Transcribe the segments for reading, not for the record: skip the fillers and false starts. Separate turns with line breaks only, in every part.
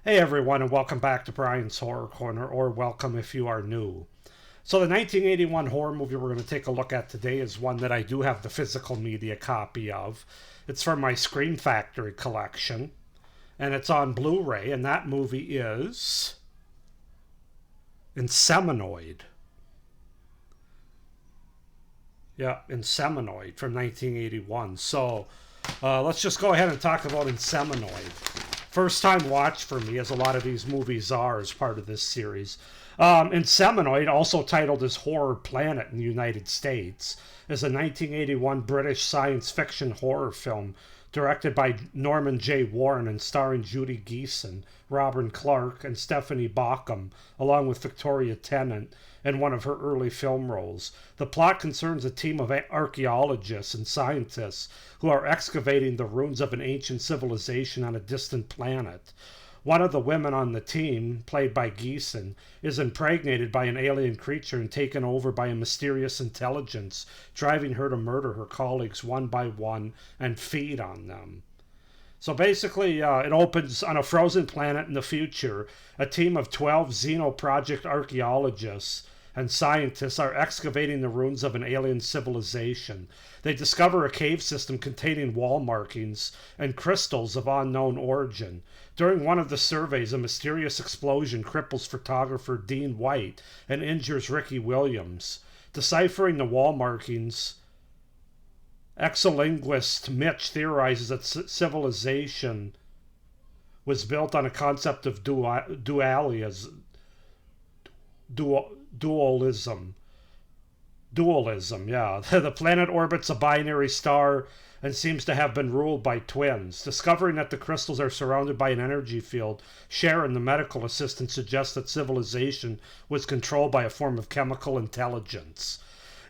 Hey everyone, and welcome back to Brian's Horror Corner, or welcome if you are new. So, the 1981 horror movie we're going to take a look at today is one that I do have the physical media copy of. It's from my Scream Factory collection, and it's on Blu ray, and that movie is Inseminoid. Yeah, Inseminoid from 1981. So, let's just go ahead and talk about Inseminoid. First time watch for me, as a lot of these movies are as part of this series. Inseminoid, also titled as Horror Planet in the United States, is a 1981 British science fiction horror film directed by Norman J. Warren and starring Judy Geeson, Robin Clark, and Stephanie Baucom, along with Victoria Tennant in one of her early film roles. The plot concerns a team of archaeologists and scientists who are excavating the ruins of an ancient civilization on a distant planet. One of the women on the team, played by Geeson, is impregnated by an alien creature and taken over by a mysterious intelligence, driving her to murder her colleagues one by one and feed on them. So basically, it opens on a frozen planet in the future. A team of 12 Xenoproject archaeologists and scientists are excavating the ruins of an alien civilization. They discover a cave system containing wall markings and crystals of unknown origin. During one of the surveys, a mysterious explosion cripples photographer Dean White and injures Ricky Williams. Deciphering the wall markings, exolinguist Mitch theorizes that civilization was built on a concept of dualism. Dualism, yeah. The planet orbits a binary star and seems to have been ruled by twins. Discovering that the crystals are surrounded by an energy field, Sharon, the medical assistant, suggests that civilization was controlled by a form of chemical intelligence.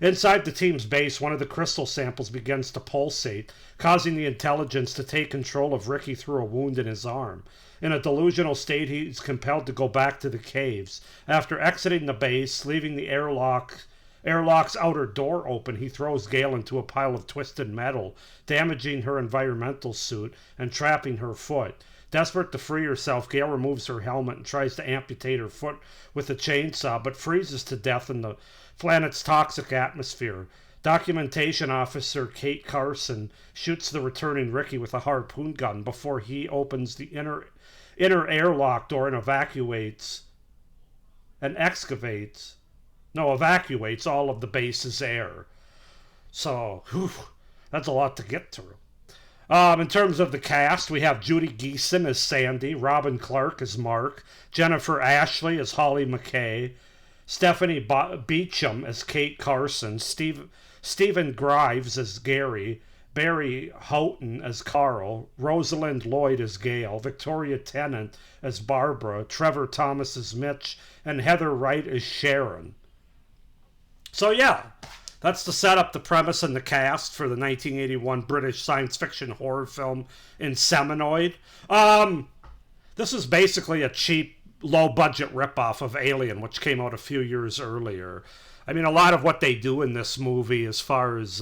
Inside the team's base, one of the crystal samples begins to pulsate, causing the intelligence to take control of Ricky through a wound in his arm. In a delusional state, he's compelled to go back to the caves. After exiting the base, leaving the airlock's outer door open, he throws Gail into a pile of twisted metal, damaging her environmental suit and trapping her foot. Desperate to free herself, Gail removes her helmet and tries to amputate her foot with a chainsaw, but freezes to death in the planet's toxic atmosphere. Documentation officer Kate Carson shoots the returning Ricky with a harpoon gun before he opens the inner airlock door and evacuates all of the base's air. So, that's a lot to get through. In terms of the cast, we have Judy Geeson as Sandy, Robin Clark as Mark, Jennifer Ashley as Holly McKay, Stephanie Beecham as Kate Carson, Stephen Grives as Gary, Barry Houghton as Carl, Rosalind Lloyd as Gail, Victoria Tennant as Barbara, Trevor Thomas as Mitch, and Heather Wright as Sharon. So yeah, that's to set up the premise and the cast for the 1981 British science fiction horror film Inseminoid. This is basically a cheap, low-budget ripoff of Alien, which came out a few years earlier. I mean, a lot of what they do in this movie, as far as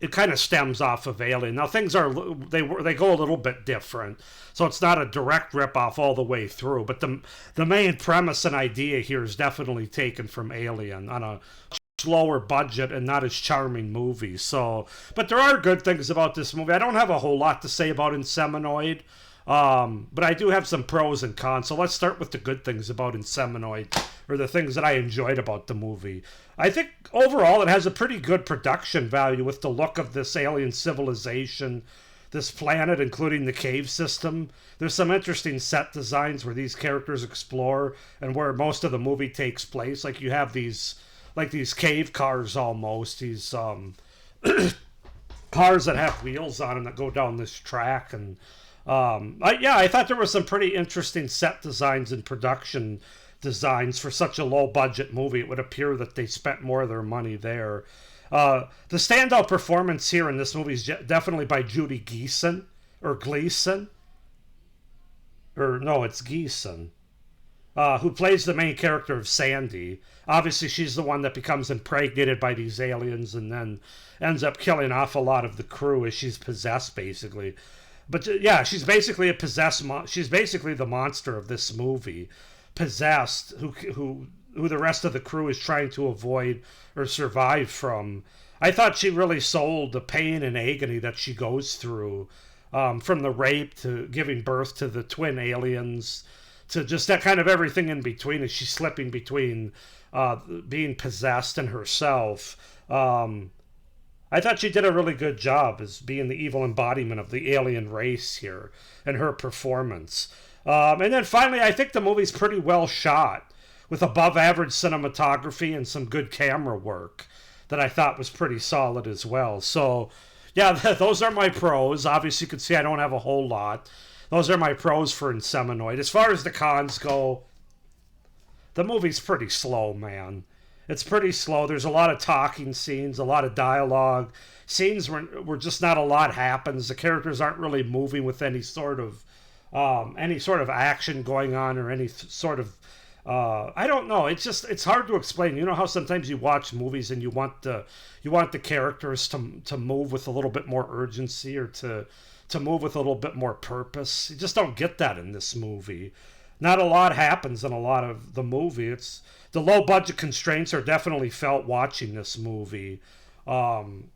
it kind of stems off of Alien. Now things they go a little bit different, so it's not a direct ripoff all the way through. But the main premise and idea here is definitely taken from Alien on a lower budget and not as charming movie. So, but there are good things about this movie. I don't have a whole lot to say about Inseminoid. But I do have some pros and cons. So let's start with the good things about Inseminoid, or the things that I enjoyed about the movie. I think overall it has a pretty good production value with the look of this alien civilization, this planet, including the cave system. There's some interesting set designs where these characters explore and where most of the movie takes place. Like you have these cave cars almost, these cars that have wheels on them that go down this track. And I thought there were some pretty interesting set designs and production designs for such a low budget movie. It would appear that they spent more of their money there. The standout performance here in this movie is definitely by Judy Geeson, or Gleason, or no, it's Geeson, who plays the main character of Sandy. Obviously, she's the one that becomes impregnated by these aliens and then ends up killing off a lot of the crew as she's possessed, basically. But yeah, she's basically a possessed. She's basically the monster of this movie, possessed, who the rest of the crew is trying to avoid or survive from. I thought she really sold the pain and agony that she goes through, from the rape to giving birth to the twin aliens, to just that kind of everything in between as she's slipping between being possessed and herself. I thought she did a really good job as being the evil embodiment of the alien race here and her performance. And then finally, I think the movie's pretty well shot with above average cinematography and some good camera work that I thought was pretty solid as well. So, yeah, those are my pros. Obviously, you can see I don't have a whole lot. Those are my pros for Inseminoid. As far as the cons go, the movie's pretty slow, man. It's pretty slow. There's a lot of talking scenes, a lot of dialogue. Scenes where just not a lot happens. The characters aren't really moving with any sort of action going on or any sort of I don't know. It's hard to explain. You know how sometimes you watch movies and you want the characters to move with a little bit more urgency or to move with a little bit more purpose. You just don't get that in this movie. Not a lot happens in a lot of the movie. It's the low budget constraints are definitely felt watching this movie. And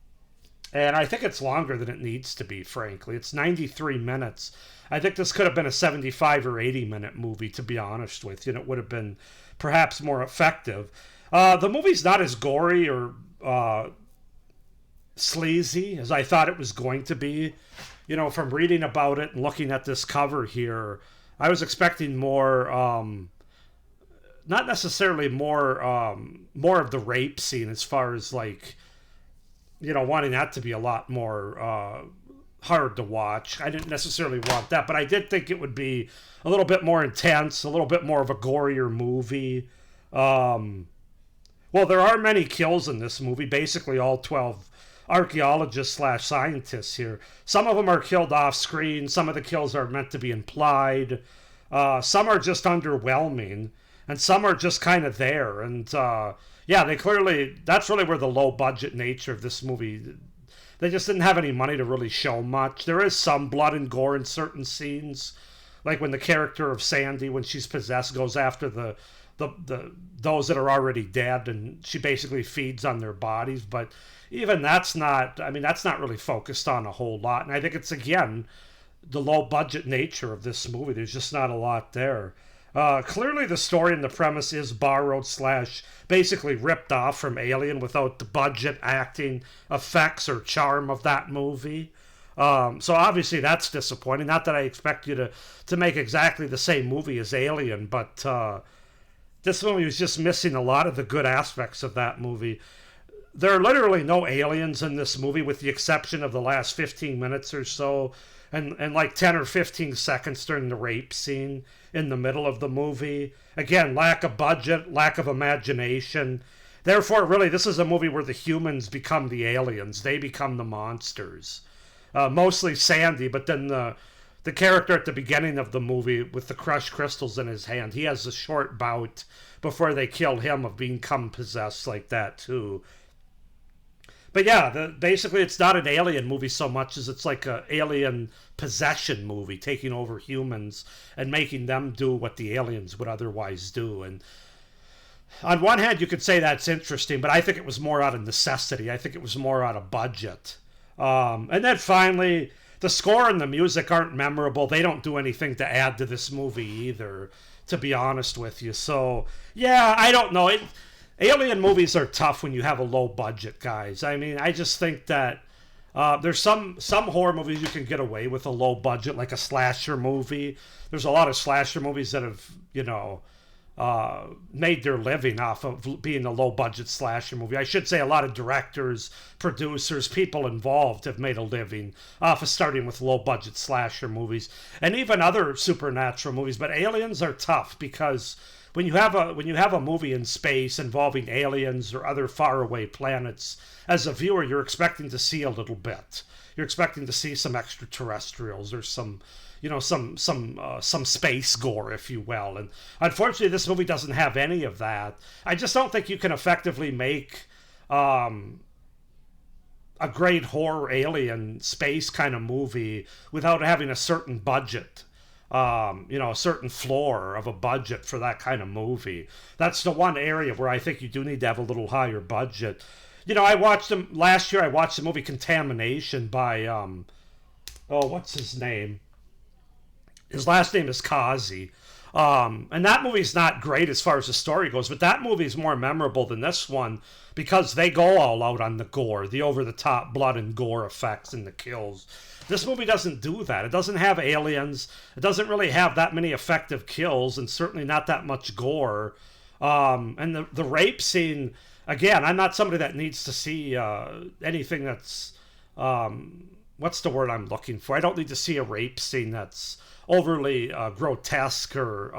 I think it's longer than it needs to be, frankly. It's 93 minutes. I think this could have been a 75 or 80-minute movie, to be honest with you, and it would have been perhaps more effective. The movie's not as gory or sleazy as I thought it was going to be. You know, from reading about it and looking at this cover here, I was expecting more, not necessarily more of the rape scene as far as, like, you know, wanting that to be a lot more hard to watch. I didn't necessarily want that, but I did think it would be a little bit more intense, a little bit more of a gorier movie. Well, there are many kills in this movie, basically all 12 archaeologists / scientists here. Some of them are killed off screen. Some of the kills are meant to be implied. Some are just underwhelming, and some are just kind of there. And yeah, that's really where the low budget nature of this movie, they just didn't have any money to really show much. There is some blood and gore in certain scenes, like when the character of Sandy, when she's possessed, goes after the those that are already dead, and she basically feeds on their bodies. But even that's not really focused on a whole lot. And I think it's, again, the low budget nature of this movie. There's just not a lot there. Clearly the story and the premise is borrowed / basically ripped off from Alien without the budget, acting, effects, or charm of that movie. So obviously that's disappointing. Not that I expect you to make exactly the same movie as Alien, but this movie was just missing a lot of the good aspects of that movie. There are literally no aliens in this movie, with the exception of the last 15 minutes or so, and like 10 or 15 seconds during the rape scene in the middle of the movie. Again, lack of budget, lack of imagination. Therefore, really, this is a movie where the humans become the aliens. They become the monsters. Mostly Sandy, but then the character at the beginning of the movie with the crushed crystals in his hand, he has a short bout before they kill him of become possessed like that too. But yeah, basically it's not an alien movie so much as it's like an alien possession movie, taking over humans and making them do what the aliens would otherwise do. And on one hand, you could say that's interesting, but I think it was more out of necessity. I think it was more out of budget. And then finally, the score and the music aren't memorable. They don't do anything to add to this movie either, to be honest with you. So, yeah, I don't know. Alien movies are tough when you have a low budget, guys. I mean, I just think that there's some horror movies you can get away with a low budget, like a slasher movie. There's a lot of slasher movies that have, made their living off of being a low budget slasher movie. I should say a lot of directors, producers, people involved have made a living off of starting with low budget slasher movies, and even other supernatural movies. But aliens are tough because when you have a movie in space involving aliens or other faraway planets, as a viewer, you're expecting to see a little bit. You're expecting to see some extraterrestrials or some space gore, if you will. And unfortunately, this movie doesn't have any of that. I just don't think you can effectively make a great horror alien space kind of movie without having a certain budget. A certain floor of a budget for that kind of movie. That's the one area where I think you do need to have a little higher budget. I watched them last year. I watched the movie Contamination by what's his name? His last name is Kazi. And that movie's not great as far as the story goes, but that movie's more memorable than this one because they go all out on the gore, the over-the-top blood and gore effects and the kills. This movie doesn't do that. It doesn't have aliens. It doesn't really have that many effective kills, and certainly not that much gore. And the rape scene, again, I'm not somebody that needs to see anything that's... what's the word I'm looking for? I don't need to see a rape scene that's overly grotesque or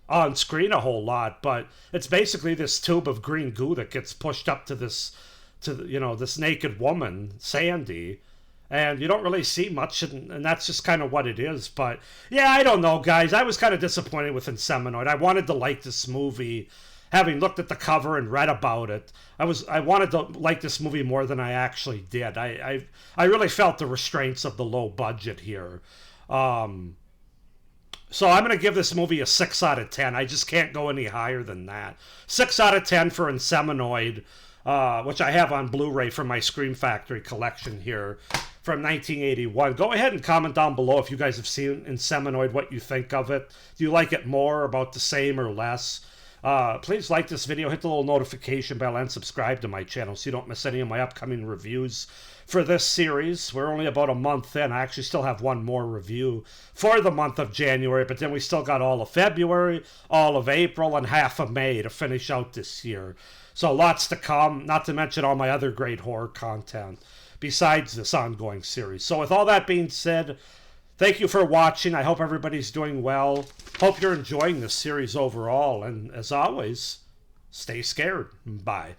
on screen a whole lot, but it's basically this tube of green goo that gets pushed up to this naked woman, Sandy, and you don't really see much, and that's just kind of what it is. But yeah, I don't know, guys. I was kind of disappointed with Inseminoid. I wanted to like this movie. Having looked at the cover and read about it, I wanted to like this movie more than I actually did. I really felt the restraints of the low budget here. So I'm going to give this movie a 6 out of 10. I just can't go any higher than that. 6 out of 10 for Inseminoid, which I have on Blu-ray from my Scream Factory collection here from 1981. Go ahead and comment down below if you guys have seen Inseminoid, what you think of it. Do you like it more, about the same, or less? Please like this video, hit the little notification bell, and subscribe to my channel so you don't miss any of my upcoming reviews for this series. We're only about a month in. I actually still have one more review for the month of January, but then we still got all of February, all of April, and half of May to finish out this year. So lots to come, not to mention all my other great horror content besides this ongoing series. So with all that being said, thank you for watching. I hope everybody's doing well. Hope you're enjoying this series overall. And as always, stay scared. Bye.